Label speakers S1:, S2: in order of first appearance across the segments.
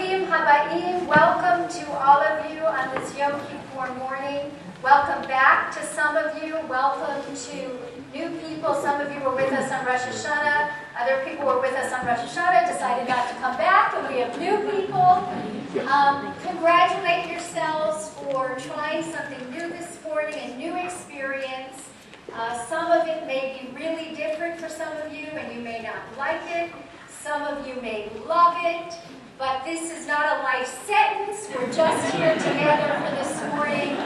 S1: Bruchim Habayim, welcome to all of you on this Yom Kippur morning. Welcome back to some of you. Welcome to new people. Some of you were with us on Rosh Hashanah. Other people were with us on Rosh Hashanah, decided not to come back, and we have new people. Congratulate yourselves for trying something new this morning, a new experience. Some of it may be really different for some of you, and you may not like it. Some of you may love it, but this is not a life sentence. We're just here together for this morning.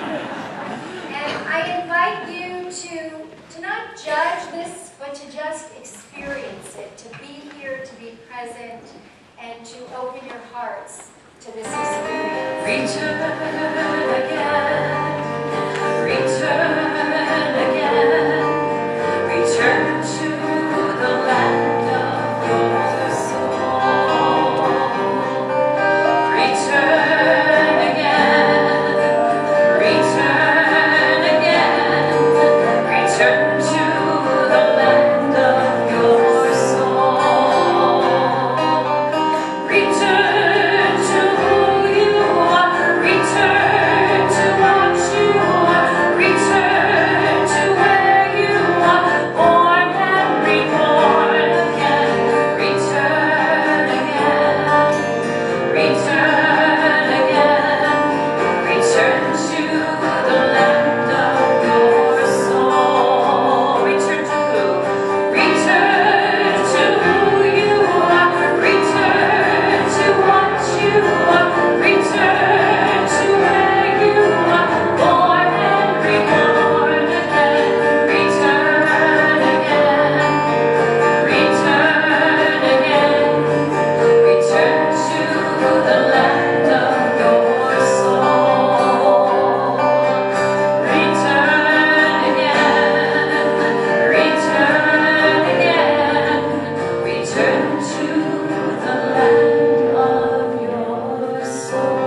S1: And I invite you to not judge this, but to just experience it, to be here, to be present, and to open your hearts to this experience.
S2: Return again, return again, return to the land of your soul. Return again, return again, return to the land of your soul. Return to who you are, return to what you are, return to where you are, born and reborn again. Return again, return again, return to the land of your soul. Return to who? Return to who you are, return to what you are, return to where you are, born and reborn again. Return again, return again, return to the land of your soul. Return again, return again, return to the land of your soul.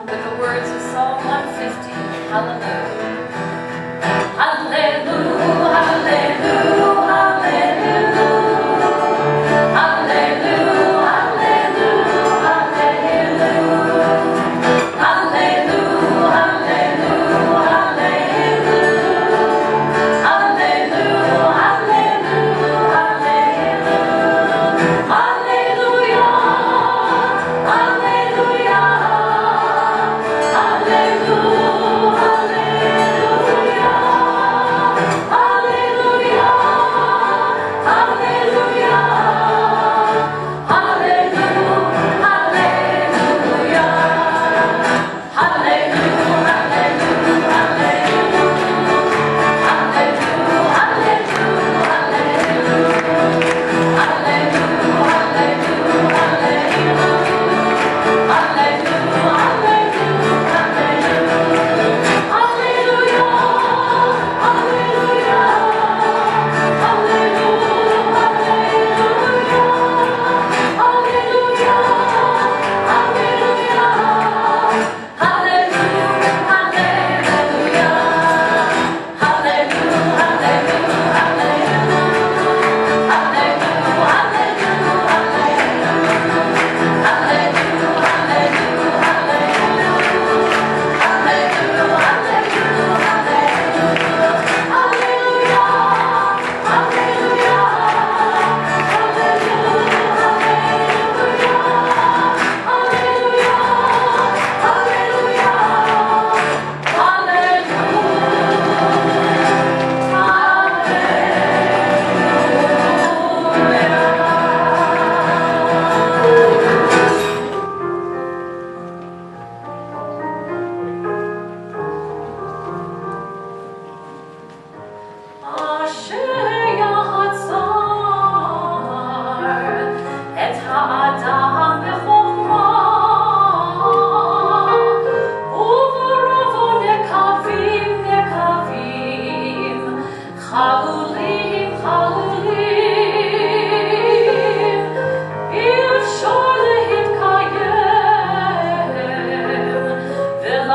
S2: With the words of Psalm 150, hallelujah. Hallelujah, hallelujah, hallelujah. Hallelujah, hallelujah, hallelujah. Hallelujah, hallelujah, hallelujah. Hallelujah, hallelujah, hallelujah. Hallelujah, hallelujah. Hallelujah, hallelujah.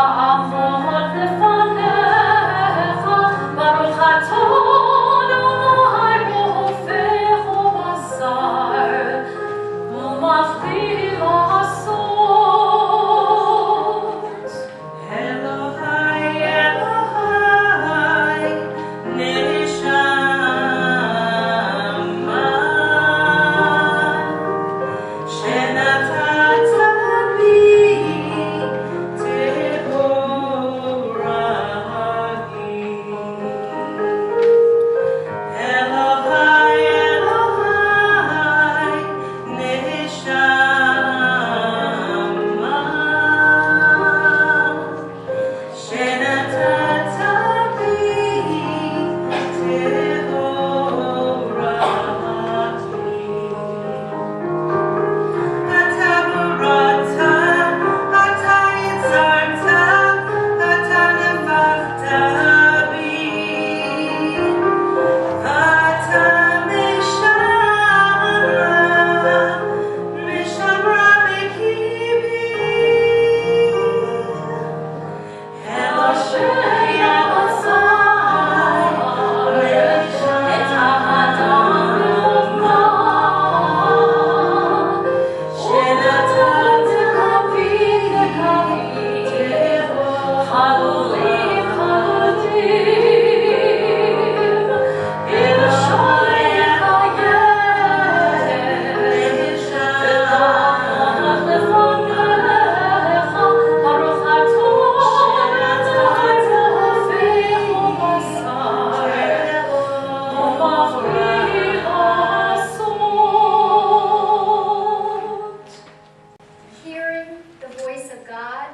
S2: לעמוד לפניך, ברוך אתה אדוני רופא ובשר, ומפליא לעשות.
S3: אלוהי, אלוהי, נשמה, שנתת בי טהורתי. אלוהי, אלוהי, נשמה, שנתת בי טהורתי. אתה בוראת, אתה יצרת, אתה נפחת בי, ואתה משמרה בקיבי. אלוהי,
S2: את האדם רוחמה, שנתת בי חלולים חלולים, בלשון חייך, ולעמוד לפניך, ברוך אתה אדוני רופא ובשר, ומפליא לעשות.
S1: Hearing the voice of God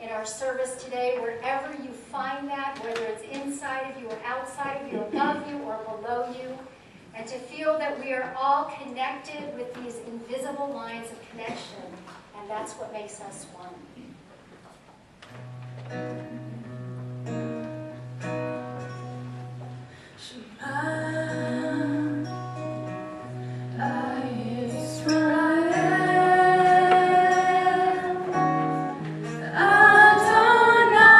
S1: in our service today, wherever you find that, whether it's inside of you or outside of you, above you or below you, and to feel that we are all connected with these invisible lines of connection, and that's what makes us one.
S2: Adonai,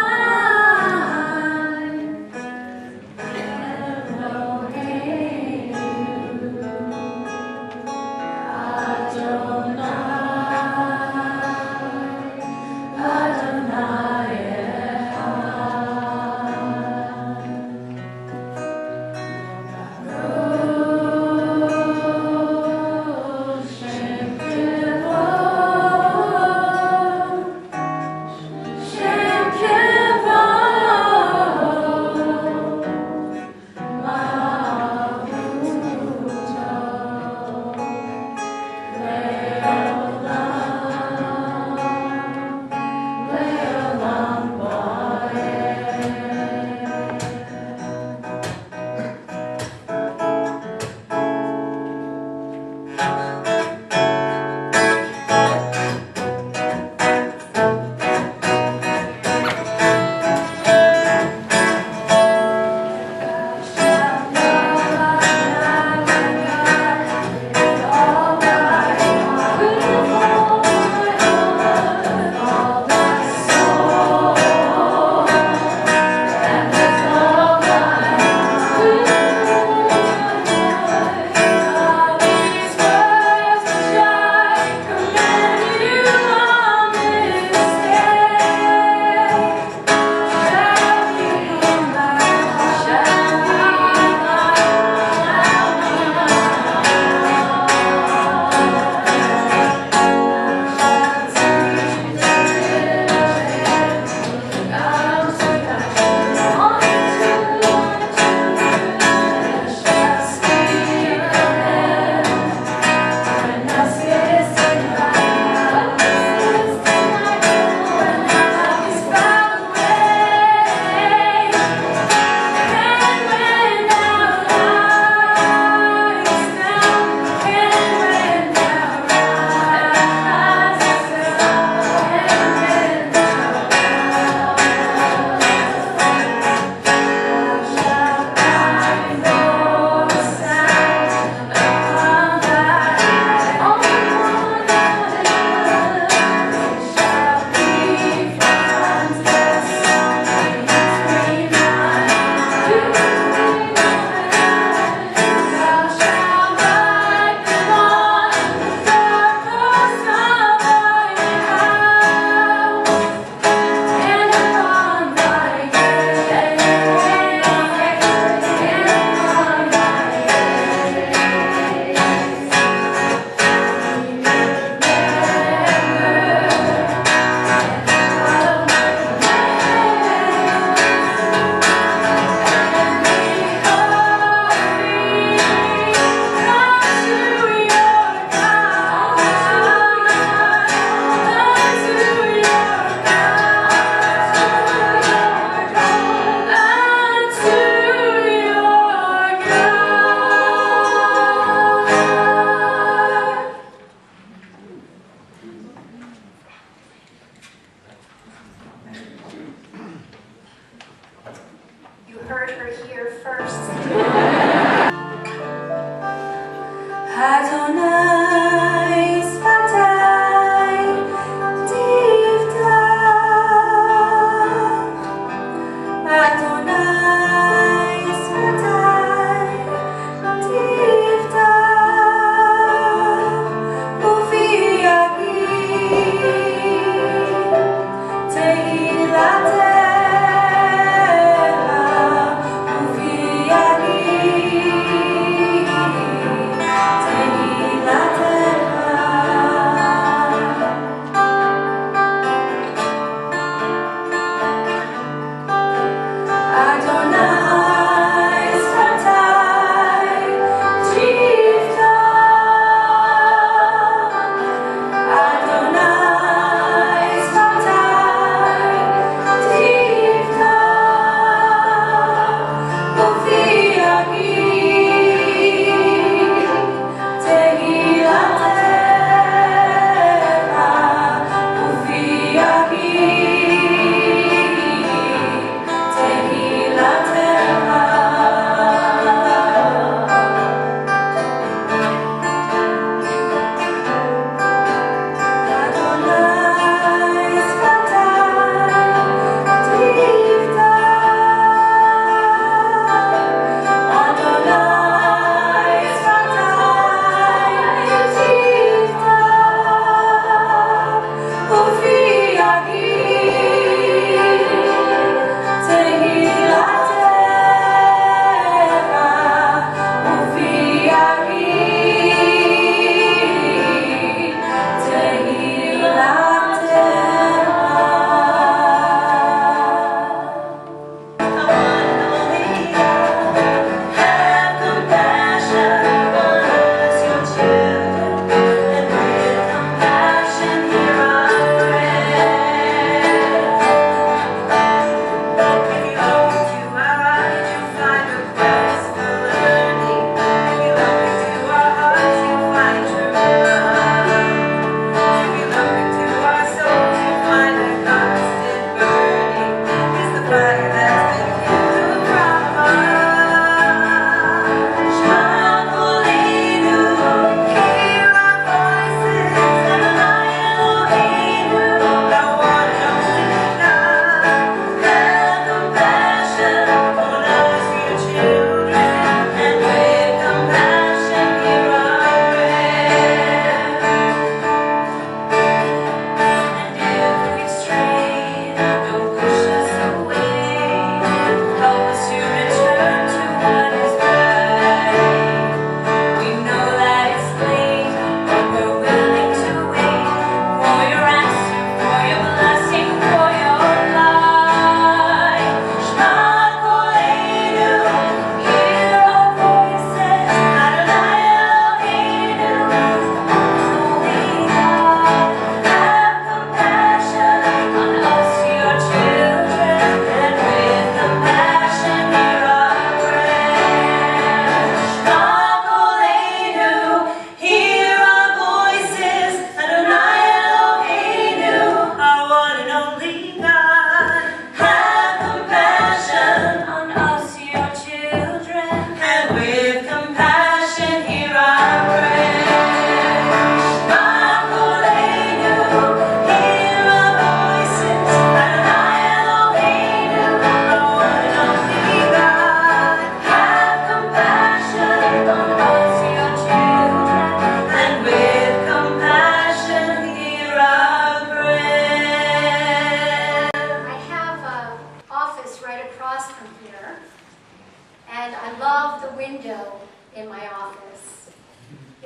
S1: You heard her here first.
S3: Adonai Sfatai Tivta Adonai Sfatai Tivta Ufi Yagi Tehilateha Ufi Yagi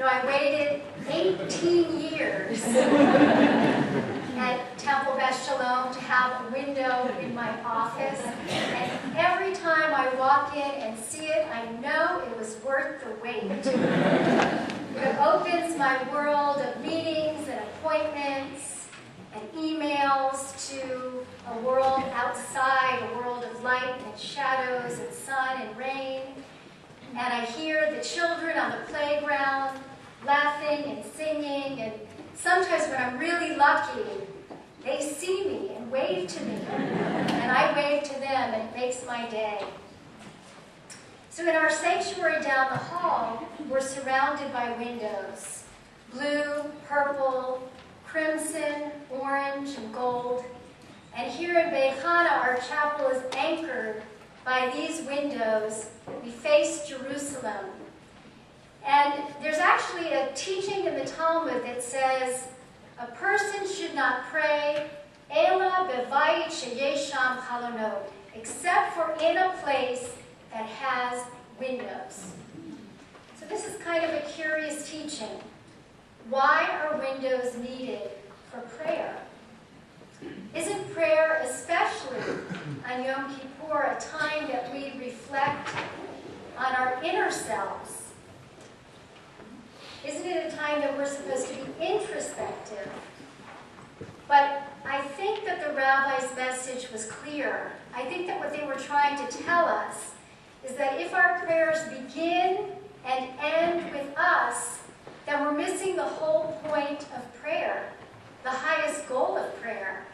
S1: I waited 18 years at Temple Beth Sholom to have a window in my office. And every time I walk in and see it, I know it was worth the wait. It opens my world of meetings and appointments and emails to a world outside, a world of light and shadows and sun and rain. And I hear the children on the playground laughing and singing, and sometimes when I'm really lucky, they see me and wave to me, and I wave to them, and it makes my day. So in our sanctuary down the hall, we're surrounded by windows. Blue, purple, crimson, orange, and gold. And here in Beit Hana, our chapel is anchored by these windows. We face Jerusalem. And there's actually a teaching in the Talmud that says a person should not pray Ela bevayit sheyesh sham chalonot, except for in a place that has windows. So this is kind of a curious teaching. Why are windows needed for prayer? Isn't prayer, especially on Yom Kippur, a time that we reflect on our inner selves? Isn't it a time that we're supposed to be introspective? But I think that the rabbi's message was clear. I think that what they were trying to tell us is that if our prayers begin and end with us, then we're missing the whole point of prayer, the highest goal of prayer.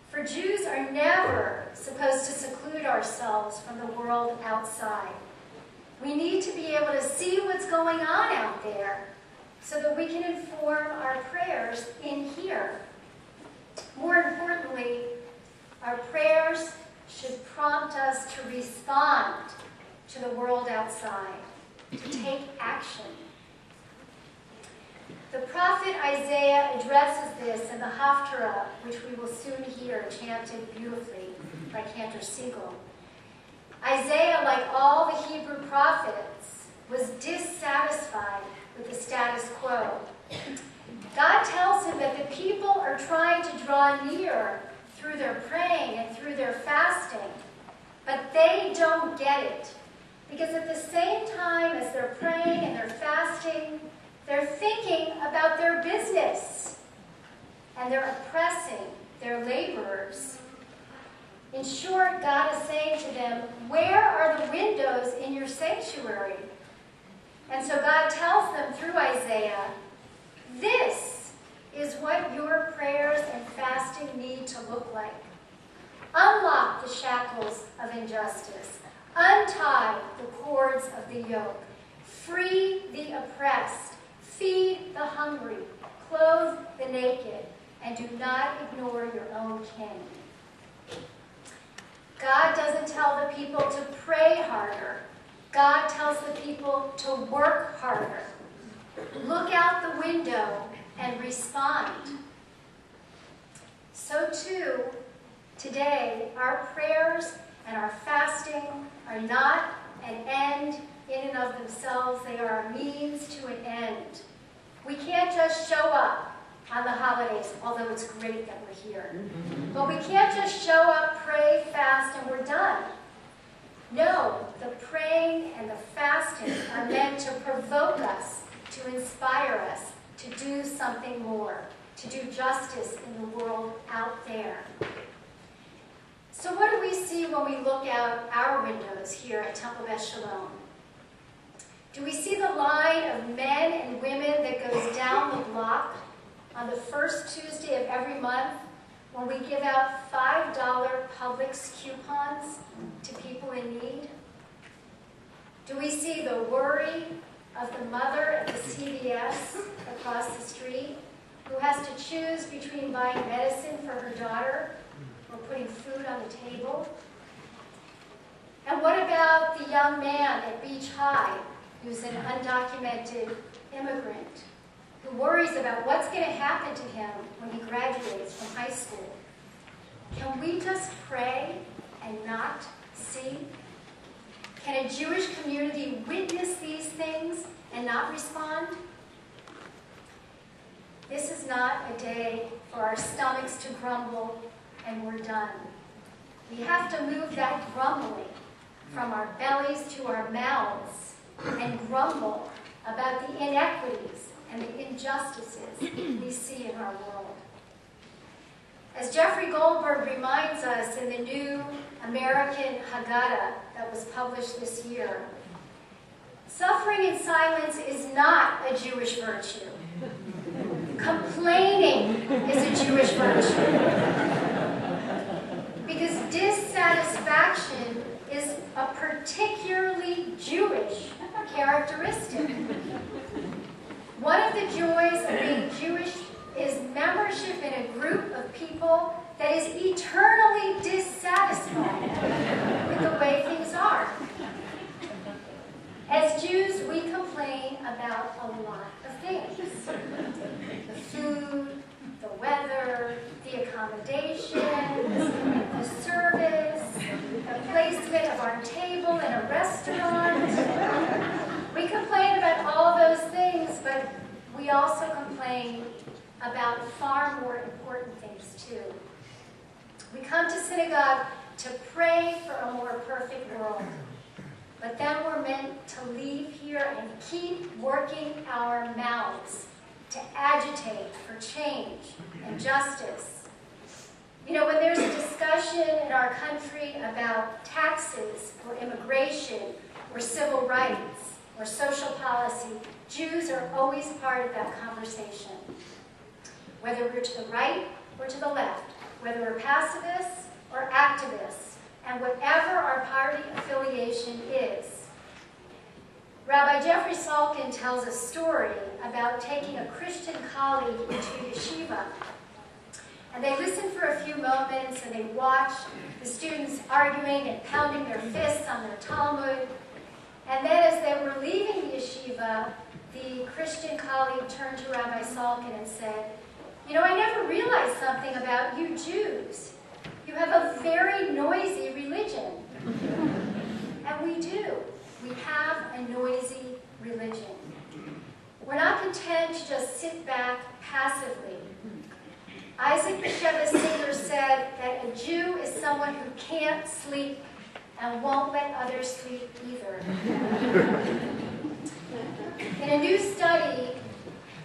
S1: For Jews are never supposed to seclude ourselves from the world outside. We need to be able to see what's going on out there so that we can inform our prayers in here. More importantly, our prayers should prompt us to respond to the world outside, to take action. The prophet Isaiah addresses this in the Haftarah, which we will soon hear chanted beautifully by Cantor Siegel. Isaiah, like all the Hebrew prophets, was dissatisfied with the status quo. God tells him that the people are trying to draw near through their praying and through their fasting, but they don't get it. Because at the same time as they're praying and they're fasting, they're thinking about their business, and they're oppressing their laborers. In short, God is saying to them, where are the windows in your sanctuary? And so God tells them through Isaiah, this is what your prayers and fasting need to look like. Unlock the shackles of injustice. Untie the cords of the yoke. Free the oppressed. Feed the hungry. Clothe the naked. And do not ignore your own king. God doesn't tell the people to pray harder. God tells the people to work harder. Look out the window and respond. So too, today, our prayers and our fasting are not an end in and of themselves. They are a means to an end. We can't just show up on the holidays, although it's great that we're here. But we can't just show up, pray, fast, and we're done. No, the praying and the fasting are meant to provoke us, to inspire us, to do something more, to do justice in the world out there. So what do we see when we look out our windows here at Temple Beth Sholom? Do we see the line of men and women that goes down the block on the first Tuesday of every month when we give out $5 Publix coupons to people in need? Do we see the worry of the mother at the CVS across the street who has to choose between buying medicine for her daughter or putting food on the table? And what about the young man at Beach High who's an undocumented immigrant who worries about what's going to happen to him when he graduates from high school? Can we just pray and not see? Can a Jewish community witness these things and not respond? This is not a day for our stomachs to grumble and we're done. We have to move that grumbling from our bellies to our mouths and grumble about the inequities and the injustices we see in our world. As Jeffrey Goldberg reminds us in the new American Haggadah that was published this year, suffering in silence is not a Jewish virtue. Complaining is a Jewish virtue. Because dissatisfaction is a particularly Jewish characteristic. One of the joys of being Jewish is membership in a group of people that is eternally dissatisfied with the way things are. As Jews, we complain about a lot of things. The food, the weather, the accommodations, the service, the placement of our table in a restaurant. We complain about all those things, but we also complain about far more important things too. We come to synagogue to pray for a more perfect world. But then we're meant to leave here and keep working our mouths to agitate for change and justice. You know, when there's a discussion in our country about taxes or immigration or civil rights or social policy, Jews are always part of that conversation. Whether we're to the right or to the left, whether we're pacifists or activists, and whatever our party affiliation is. Rabbi Jeffrey Salkin tells a story about taking a Christian colleague into yeshiva. And they listen for a few moments and they watch the students arguing and pounding their fists on their Talmud. And then as they were leaving the yeshiva, the Christian colleague turned to Rabbi Salkin and said, "You know, I never realized something about you Jews. You have a very noisy religion." And we do. We have a noisy religion. We're not content to just sit back passively. Isaac Bashevis Singer said that a Jew is someone who can't sleep and won't let others sleep either. In a new study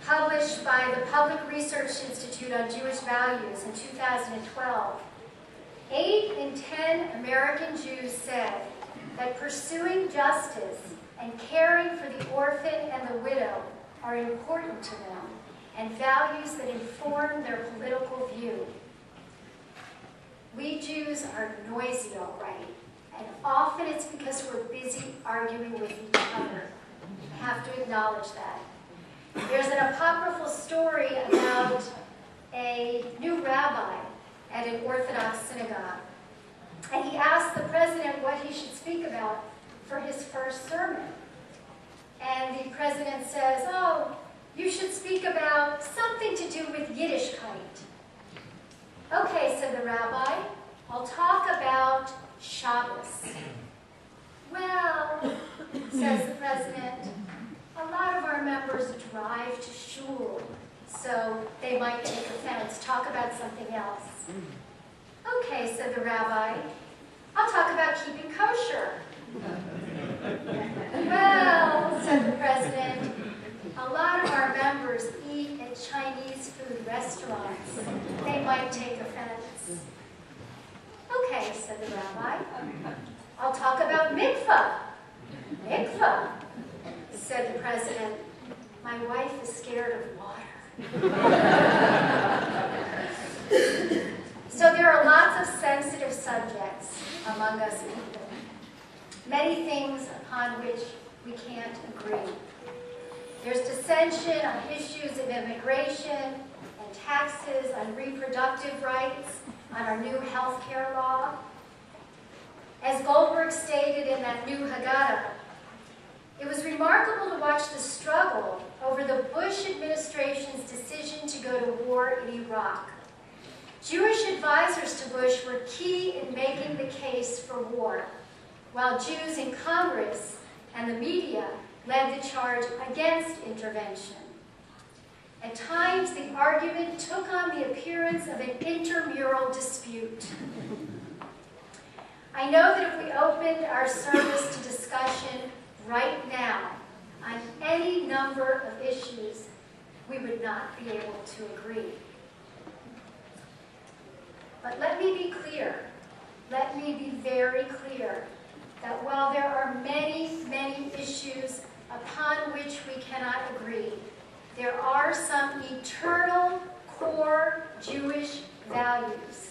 S1: published by the Public Research Institute on Jewish Values in 2012, 8 in 10 American Jews said that pursuing justice and caring for the orphan and the widow are important to them and values that inform their political view. We Jews are noisy, all right, and often it's because we're busy arguing with each other. I have to acknowledge that. There's an apocryphal story about a new rabbi at an Orthodox synagogue. And he asked the president what he should speak about for his first sermon. And the president says, "Oh, you should speak about something to do with Yiddishkeit." "Okay," said the rabbi, "I'll talk about Shabbos." "Well," says the president, "a lot of our members drive to shul, so they might take offense. Talk about something else." "Okay," said the rabbi, "I'll talk about keeping kosher." "Well," said the president, "a lot of our members eat at Chinese food restaurants. They might take offense." "Okay," said the rabbi, "I'll talk about mikvah." "Mikvah," said the president, "my wife is scared of water." So there are lots of sensitive subjects among us people. Many things upon which we can't agree. There's dissension on issues of immigration and taxes, on reproductive rights, on our new health care law. As Goldberg stated in that new Haggadah, it was remarkable to watch the struggle over the Bush administration's decision to go to war in Iraq. Jewish advisors to Bush were key in making the case for war, while Jews in Congress and the media led the charge against intervention. At times, the argument took on the appearance of an intramural dispute. I know that if we opened our service to discussion right now on any number of issues, we would not be able to agree. But let me be clear, let me be very clear, that while there are many, many issues upon which we cannot agree, there are some eternal core Jewish values.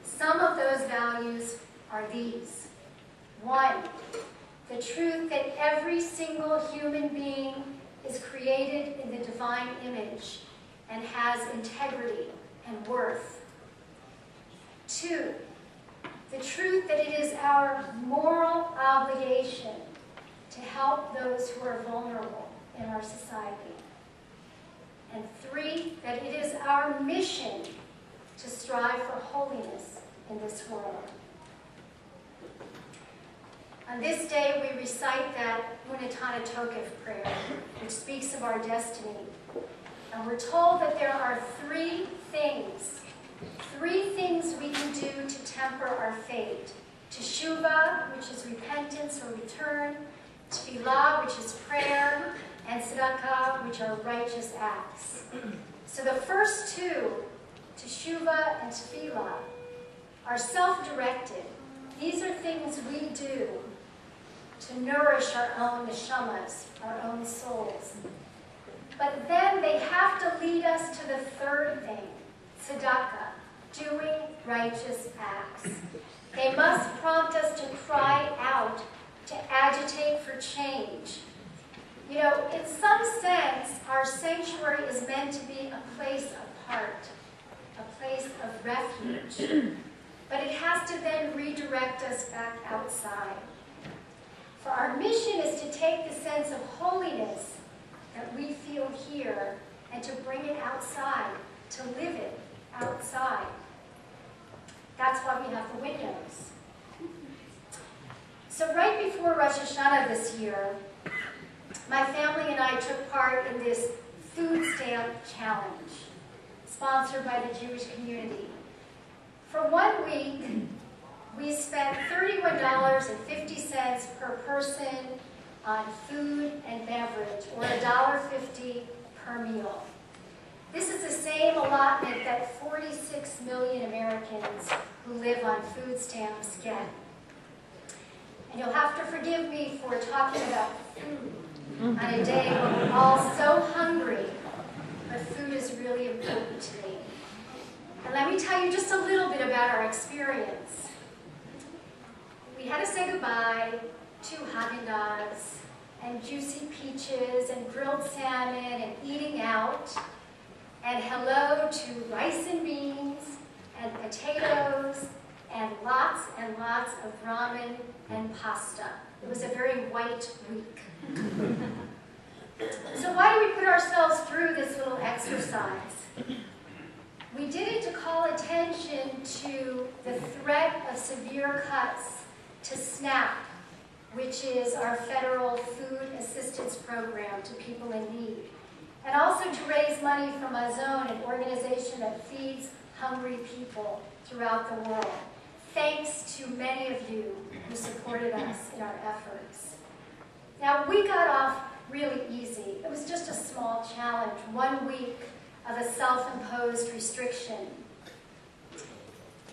S1: Some of those values are these. 1, the truth that every single human being is created in the divine image and has integrity and worth. 2, the truth that it is our moral obligation to help those who are vulnerable in our society. And 3, that it is our mission to strive for holiness in this world. On this day, we recite that Unatana Tokef prayer, which speaks of our destiny. And we're told that there are 3 things we can do to temper our fate. Teshuvah, which is repentance or return, tefillah, which is prayer, and tzedakah, which are righteous acts. So the first 2, teshuvah and tefillah, are self-directed. These are things we do to nourish our own neshamas, our own souls. But then they have to lead us to the 3rd thing, tzedakah, doing righteous acts. They must prompt us to cry out, to agitate for change. You know, in some sense, our sanctuary is meant to be a place apart, a place of refuge. But it has to then redirect us back outside. For our mission is to take the sense of holiness that we feel here and to bring it outside, to live it outside. That's why we have the windows. So right before Rosh Hashanah this year, my family and I took part in this food stamp challenge, sponsored by the Jewish community. For 1 week, we spent $31.50 per person on food and beverage, or $1.50 per meal. This is the same allotment that 46 million Americans who live on food stamps get. And you'll have to forgive me for talking about food on a day when we're all so hungry, but food is really important to me. And let me tell you just a little bit about our experience. We had to say goodbye to Haagen-Dazs and juicy peaches and grilled salmon and eating out, and hello to rice and beans and potatoes and lots of ramen and pasta. It was a very white week. So why do we put ourselves through this little exercise? We did it to call attention to the threat of severe cuts to SNAP, which is our federal food assistance program to people in need, and also to raise money for Mazon, an organization that feeds hungry people throughout the world. Thanks to many of you who supported us in our efforts. Now, we got off really easy. It was just a small challenge, 1 week of a self-imposed restriction.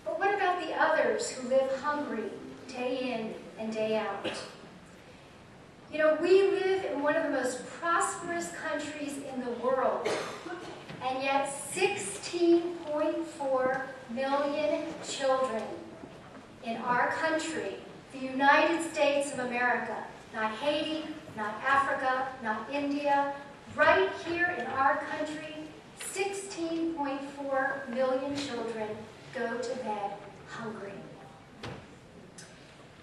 S1: But what about the others who live hungry day in and day out? You know, we live in one of the most prosperous countries in the world, and yet 16.4 million children in our country, the United States of America, not Haiti, not Africa, not India, right here in our country, 16.4 million children go to bed hungry.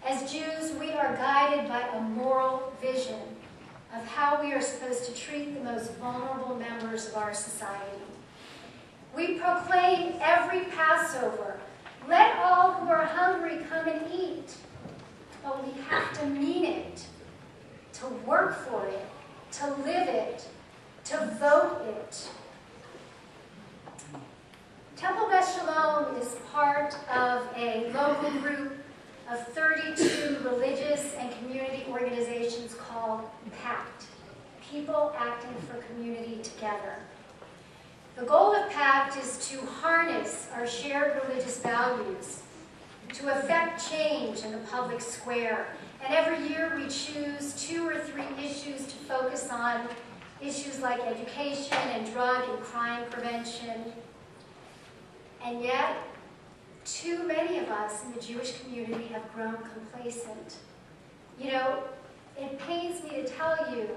S1: As Jews, we are guided by a moral vision of how we are supposed to treat the most vulnerable members of our society. We proclaim every Passover, let all who are hungry come and eat. But we have to mean it, to work for it, to live it, to vote it. Temple Beth Sholom is part of a local group of 32 religious and community organizations called PACT, People Acting for Community Together. The goal of PACT is to harness our shared religious values, to effect change in the public square. And every year we choose 2 or 3 issues to focus on, issues like education and drug and crime prevention. And yet, too many of of us in the Jewish community have grown complacent. You know, it pains me to tell you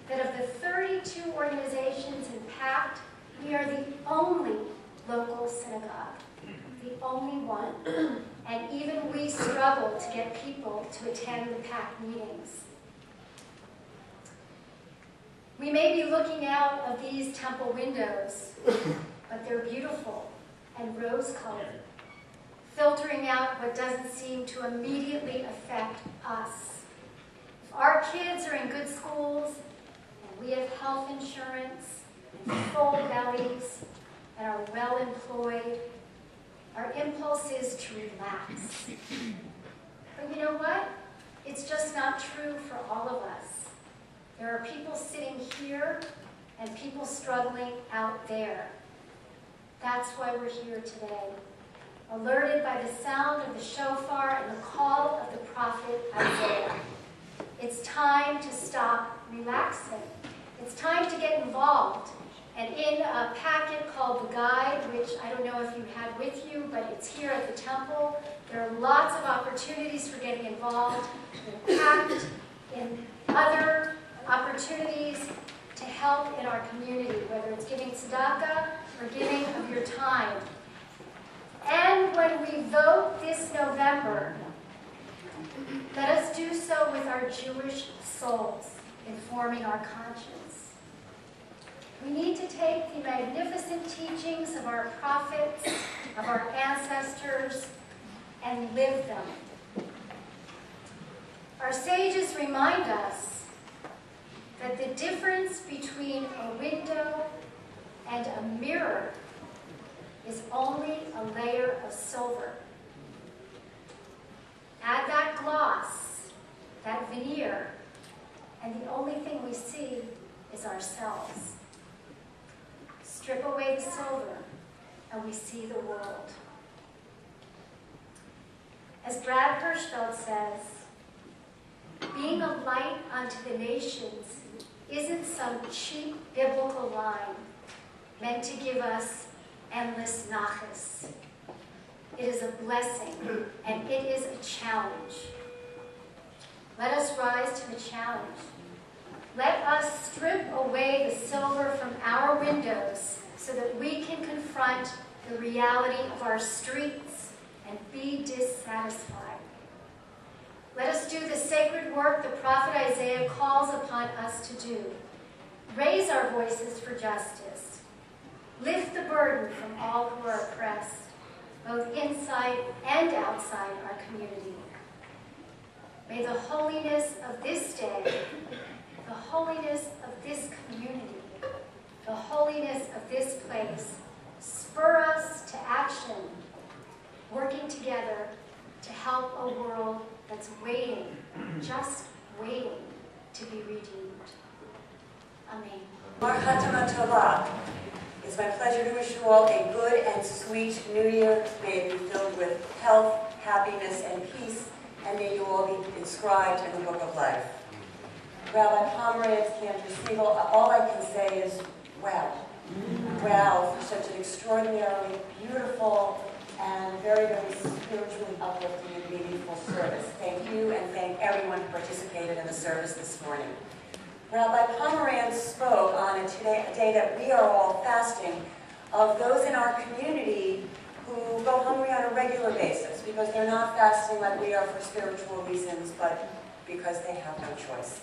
S1: that of the 32 organizations in PACT, we are the only local synagogue, the only one. And even we struggle to get people to attend the PACT meetings. We may be looking out of these temple windows, but they're beautiful and rose-colored, filtering out what doesn't seem to immediately affect us. If our kids are in good schools, and we have health insurance, and full bellies, and are well employed, our impulse is to relax. But you know what? It's just not true for all of us. There are people sitting here and people struggling out there. That's why we're here today, alerted by the sound of the shofar and the call of the prophet Isaiah. It's time to stop relaxing. It's time to get involved. And in a packet called The Guide, which I don't know if you had with you, but it's here at the temple, there are lots of opportunities for getting involved in PACT, in other opportunities to help in our community, whether it's giving tzedakah or giving of your time. And when we vote this November, let us do so with our Jewish souls informing our conscience. We need to take the magnificent teachings of our prophets, of our ancestors, and live them. Our sages remind us that the difference between a window and a mirror is only a layer of silver. Add that gloss, that veneer, and the only thing we see is ourselves. Strip away the silver, and we see the world. As Brad Hirschfeld says, being a light unto the nations isn't some cheap biblical line meant to give us endless nachas. It is a blessing, and it is a challenge. Let us rise to the challenge. Let us strip away the silver from our windows so that we can confront the reality of our streets and be dissatisfied. Let us do the sacred work the prophet Isaiah calls upon us to do. Raise our voices for justice. Lift the burden from all who are oppressed, both inside and outside our community. May the holiness of this day, the holiness of this community, the holiness of this place spur us to action, working together to help a world that's waiting, just waiting to be redeemed. Amen.
S4: Mar Chatama Tova. It's my pleasure to wish you all a good and sweet New Year. May it be filled with health, happiness, and peace, and may you all be inscribed in the Book of Life. Rabbi Pomerantz, Cantor Siegel, all I can say is, wow. Wow, for such an extraordinarily beautiful and very, very spiritually uplifting and meaningful service. Thank you, and thank everyone who participated in the service this morning. Rabbi Pomerantz spoke on a day that we are all fasting of those in our community who go hungry on a regular basis because they're not fasting like we are for spiritual reasons, but because they have no choice.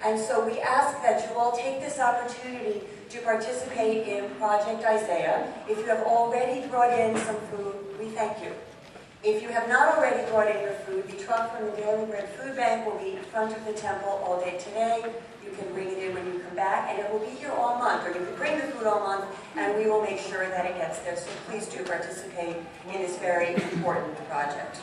S4: And so we ask that you all take this opportunity to participate in Project Isaiah. If you have already brought in some food, we thank you. If you have not already brought in your food, the truck from the Daily Bread Food Bank will be in front of the temple all day today. You can bring it in when you come back, and it will be here all month, or you can bring the food all month, and we will make sure that it gets there. So please do participate in this very important project.